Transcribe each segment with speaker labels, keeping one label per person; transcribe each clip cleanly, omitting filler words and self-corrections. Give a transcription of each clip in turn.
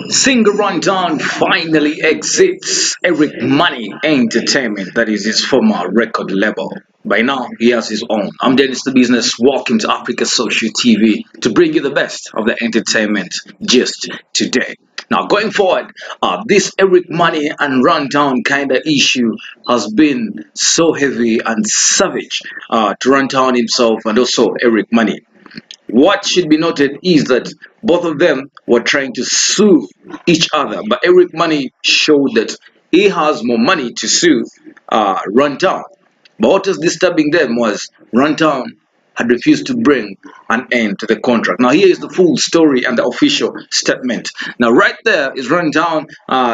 Speaker 1: Singer Runtown finally exits Eric Money Entertainment, that is his former record label. By now, he has his own. I'm Dennis the Business, walking to Africa Social TV to bring you the best of the entertainment just today. Now, going forward, this Eric Money and Runtown kind of issue has been so heavy and savage to Runtown himself and also Eric Money. What should be noted is that both of them were trying to sue each other, but Eric Money showed that he has more money to sue Runtown. But what was disturbing them was Runtown had refused to bring an end to the contract. Now here is the full story and the official statement. Now right there is Runtown,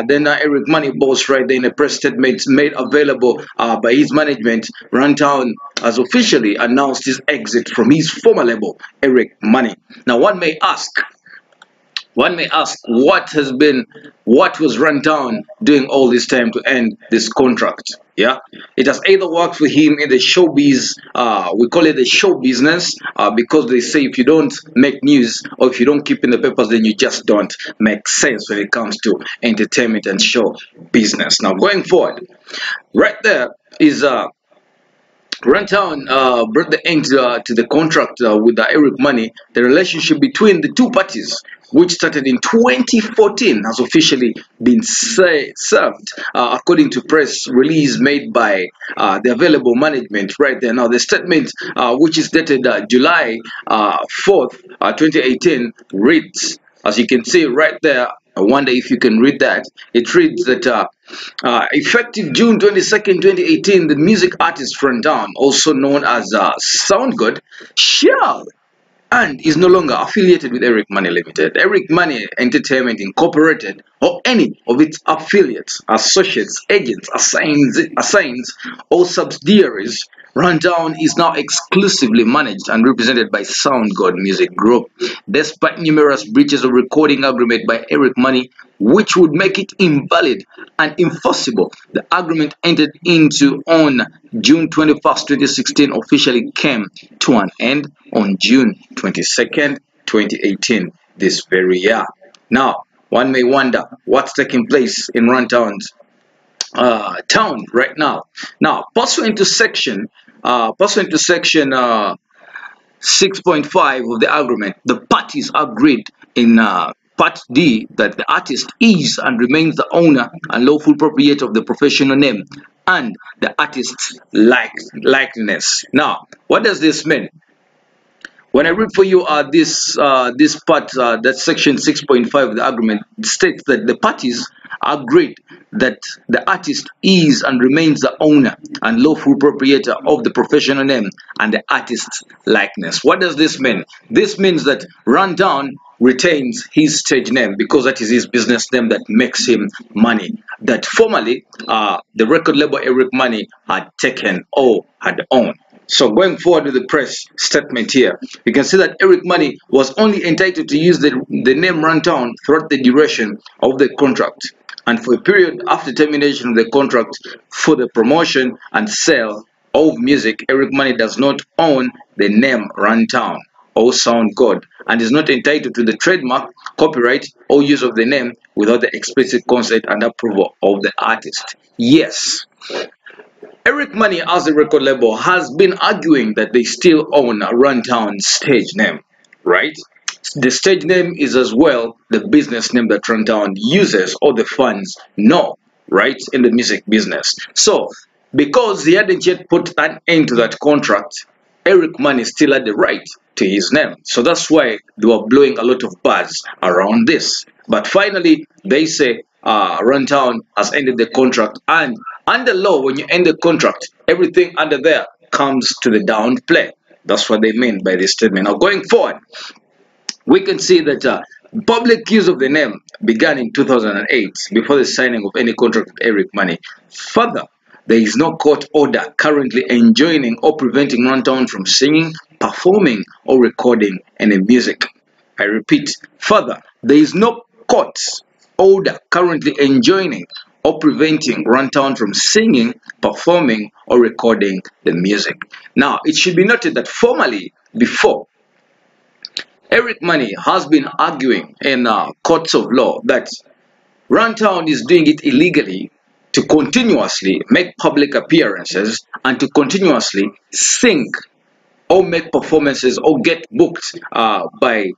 Speaker 1: then Eric Money boss right there in a press statement made available by his management. Runtown has officially announced his exit from his former label, Eric Money. Now one may ask what was Runtown doing all this time to end this contract? Yeah, it has either worked for him in the showbiz, we call it the show business, because they say if you don't make news or if you don't keep in the papers, then you just don't make sense when it comes to entertainment and show business. Now going forward, right there is Runtown brought the end to the contract with Eric Money. The relationship between the two parties, which started in 2014, has officially been served, according to press release made by the available management right there. Now, the statement, which is dated July 4th, 2018, reads, as you can see right there, I wonder if you can read that. It reads that effective June 22nd, 2018, the music artist Runtown, also known as Soundgod, shall and is no longer affiliated with Eric Money Limited, Eric Money Entertainment Incorporated, or any of its affiliates, associates, agents, assigns, or subsidiaries. Rundown is now exclusively managed and represented by Sound God Music Group. Despite numerous breaches of recording agreement by Eric Money, which would make it invalid and enforceable, the agreement entered into on June 21st, 2016 officially came to an end on June 22nd, 2018, this very year. Now, one may wonder what's taking place in Runtown's town right now. Now, pursuant to section 6.5 of the agreement, the parties agreed in Part D that the artist is and remains the owner and lawful proprietor of the professional name and the artist's likeness. Now, what does this mean? When I read for you this part, that section 6.5 of the agreement states that the parties agreed that the artist is and remains the owner and lawful proprietor of the professional name and the artist's likeness. What does this mean? This means that Rundown retains his stage name because that is his business name that makes him money. That formerly the record label Eric Money had taken or had owned. So going forward with the press statement here, you can see that Eric Money was only entitled to use the name Runtown throughout the duration of the contract, and for a period after termination of the contract for the promotion and sale of music. Eric Money does not own the name Runtown or Sound God and is not entitled to the trademark, copyright, or use of the name without the explicit consent and approval of the artist. Yes, Eric Money, as a record label, has been arguing that they still own a Runtown stage name, right? The stage name is as well the business name that Runtown uses or the fans know, right, in the music business. So, because he hadn't yet put an end to that contract, Eric Money still had the right to his name. So that's why they were blowing a lot of buzz around this. But finally, they say Runtown has ended the contract, and under law, when you end the contract, everything under there comes to the downplay. That's what they mean by this statement. Now, going forward, we can see that public use of the name began in 2008 before the signing of any contract with Eric Money. Further, there is no court order currently enjoining or preventing Runtown from singing, performing, or recording any music. I repeat, further, there is no court order currently enjoining or preventing Runtown from singing, performing, or recording the music. Now, it should be noted that formally, before Eric Money has been arguing in courts of law that Runtown is doing it illegally to continuously make public appearances and to continuously sing or make performances or get booked by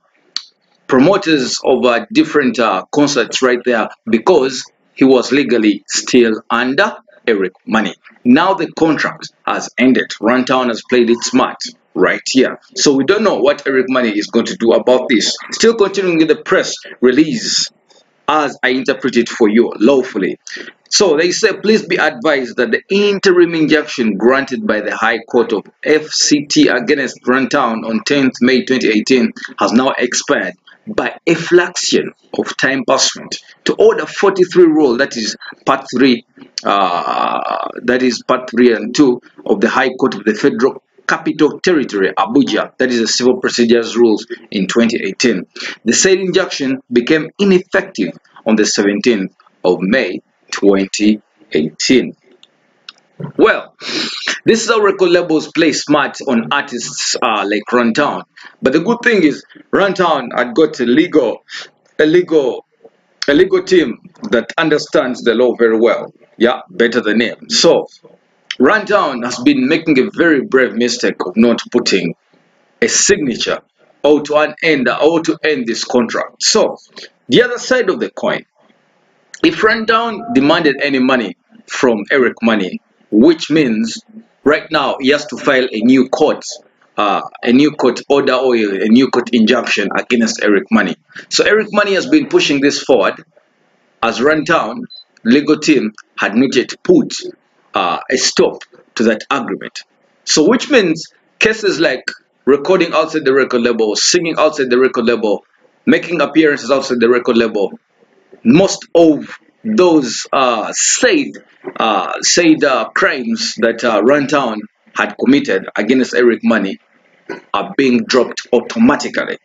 Speaker 1: promoters of different concerts right there because he was legally still under Eric Money. Now the contract has ended. Runtown has played it smart right here. So we don't know what Eric Money is going to do about this. Still continuing with the press release as I interpret it for you lawfully. So they say, please be advised that the interim injunction granted by the High Court of FCT against Runtown on 10th May 2018 has now expired by a fraction of time pursuant to Order 43 rule, that is part 3, part 3 and 2 of the High Court of the Federal Capital Territory, Abuja, that is the Civil Procedures Rules in 2018. The said injunction became ineffective on the 17th of May 2018. Well, this is how record labels play smart on artists like Runtown. But the good thing is, Runtown had got a legal team that understands the law very well. Yeah, better than him. So Runtown has been making a very brave mistake of not putting a signature or to end this contract. So the other side of the coin, if Runtown demanded any money from Eric Money, which means right now he has to file a new court order or a new court injunction against Eric Money. So Eric Money has been pushing this forward as Runtown legal team had not yet put a stop to that agreement. So which means cases like recording outside the record label, singing outside the record label, making appearances outside the record label, most of those said crimes that Runtown had committed against Eric Money are being dropped automatically.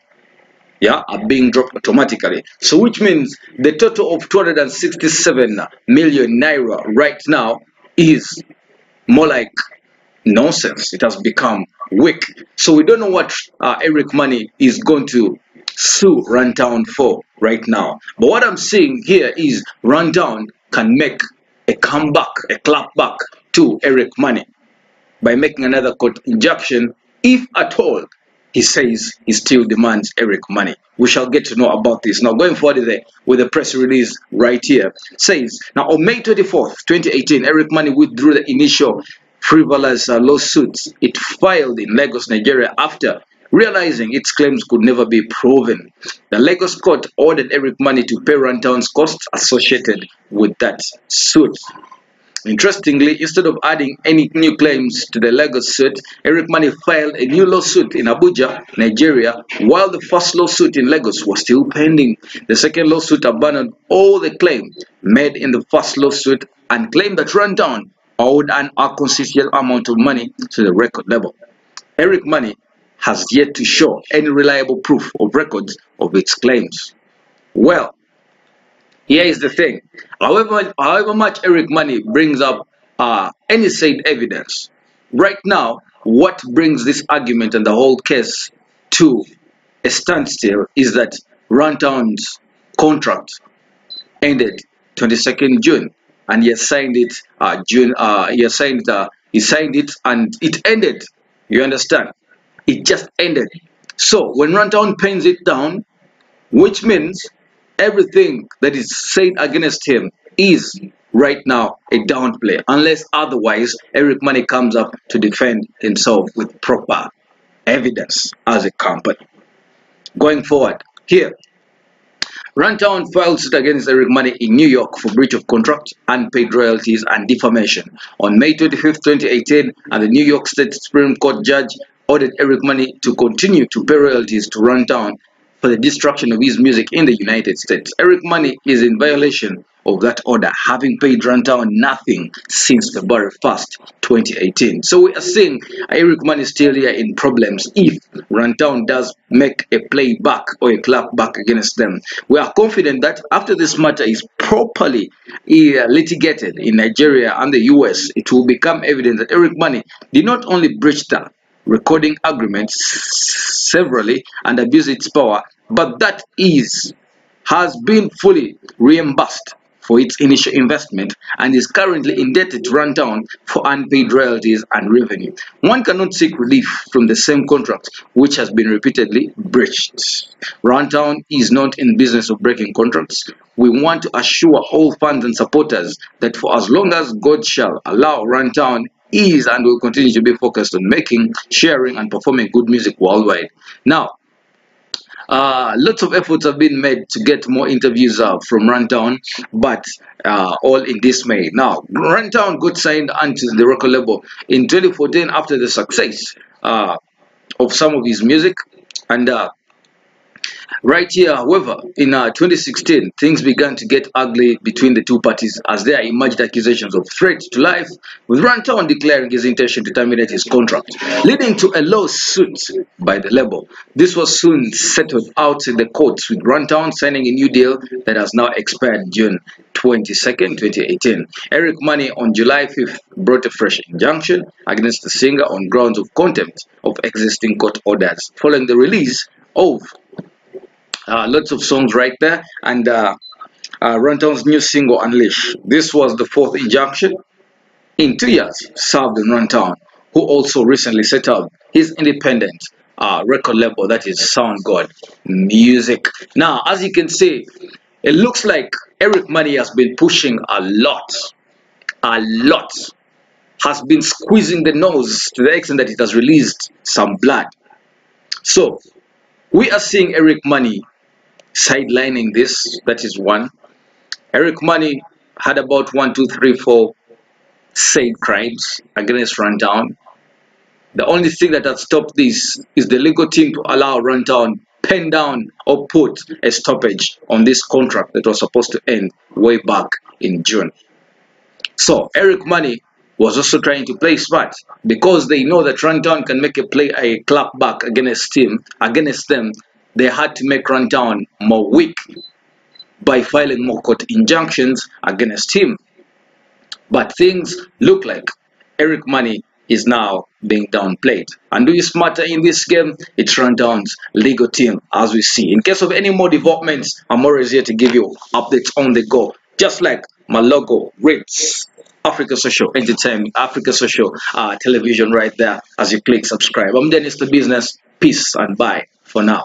Speaker 1: Yeah, are being dropped automatically. So which means the total of 267 million naira right now is more like nonsense. It has become weak. So we don't know what Eric Money is going to sue Runtown for right now. But what I'm seeing here is Runtown can make a comeback, a clapback to Eric Money by making another court injunction, if at all he says he still demands Eric Money. We shall get to know about this. Now going forward with the press release right here, says, now on May 24th, 2018, Eric Money withdrew the initial frivolous lawsuits it filed in Lagos, Nigeria after realizing its claims could never be proven. The Lagos court ordered Eric Money to pay Runtown's costs associated with that suit. Interestingly, instead of adding any new claims to the Lagos suit, Eric Money filed a new lawsuit in Abuja, Nigeria, while the first lawsuit in Lagos was still pending. The second lawsuit abandoned all the claims made in the first lawsuit and claimed that Runtown owed an inconsiderable amount of money to the record label. Eric Money has yet to show any reliable proof of records of its claims. Well, here is the thing. However much Eric Money brings up any said evidence, right now, what brings this argument and the whole case to a standstill is that Runtown's contract ended 22nd June, and he signed it he signed it and it ended. You understand? It just ended. So when Runtown pens it down, which means everything that is said against him is right now a downplay, unless otherwise Eric Money comes up to defend himself with proper evidence as a company. Going forward, here, Runtown filed suit against Eric Money in New York for breach of contract, unpaid royalties, and defamation on May 25, 2018, and the New York State Supreme Court judge ordered Eric Money to continue to pay royalties to Runtown for the destruction of his music in the United States. Eric Money is in violation of that order, having paid Runtown nothing since February 1st, 2018. So we are seeing Eric Money still here in problems if Runtown does make a playback or a clapback against them. We are confident that after this matter is properly litigated in Nigeria and the US, it will become evident that Eric Money did not only breach the recording agreements severally and abused its power, but that is has been fully reimbursed for its initial investment and is currently indebted to Runtown for unpaid royalties and revenue. One cannot seek relief from the same contract which has been repeatedly breached. Runtown is not in business of breaking contracts. We want to assure all fans and supporters that for as long as God shall allow, Runtown is and will continue to be focused on making, sharing, and performing good music worldwide. Now, lots of efforts have been made to get more interviews from Runtown, but all in dismay. Now, Runtown got signed onto the record label in 2014 after the success of some of his music, and right here, however, in 2016, things began to get ugly between the two parties as there emerged accusations of threat to life, with Runtown declaring his intention to terminate his contract, leading to a lawsuit by the label. This was soon settled out in the courts, with Runtown signing a new deal that has now expired June 22nd, 2018. Eric Manny on July 5th brought a fresh injunction against the singer on grounds of contempt of existing court orders, following the release of lots of songs right there, and Runtown's new single Unleash. This was the fourth injunction in 2 years served on Runtown, who also recently set up his independent record label, that is Sound God Music. Now, as you can see, it looks like Eric Money has been pushing a lot, has been squeezing the nose to the extent that it has released some blood. So, we are seeing Eric Money sidelining this. That is one. Eric Money had about 1, 2, 3, 4 said crimes against Runtown. The only thing that has stopped this is the legal team to allow Runtown pen down or put a stoppage on this contract that was supposed to end way back in June. So Eric Money was also trying to play smart because they know that Runtown can make a clap back against them. They had to make Runtown more weak by filing more court injunctions against him. But things look like Eric Money is now being downplayed. And who is smarter in this game? It's Runtown's legal team, as we see. In case of any more developments, I'm always here to give you updates on the go. Just like my logo reads, Africa Social Entertainment, Africa Social Television right there as you click subscribe. I'm Dennis the Business. Peace and bye for now.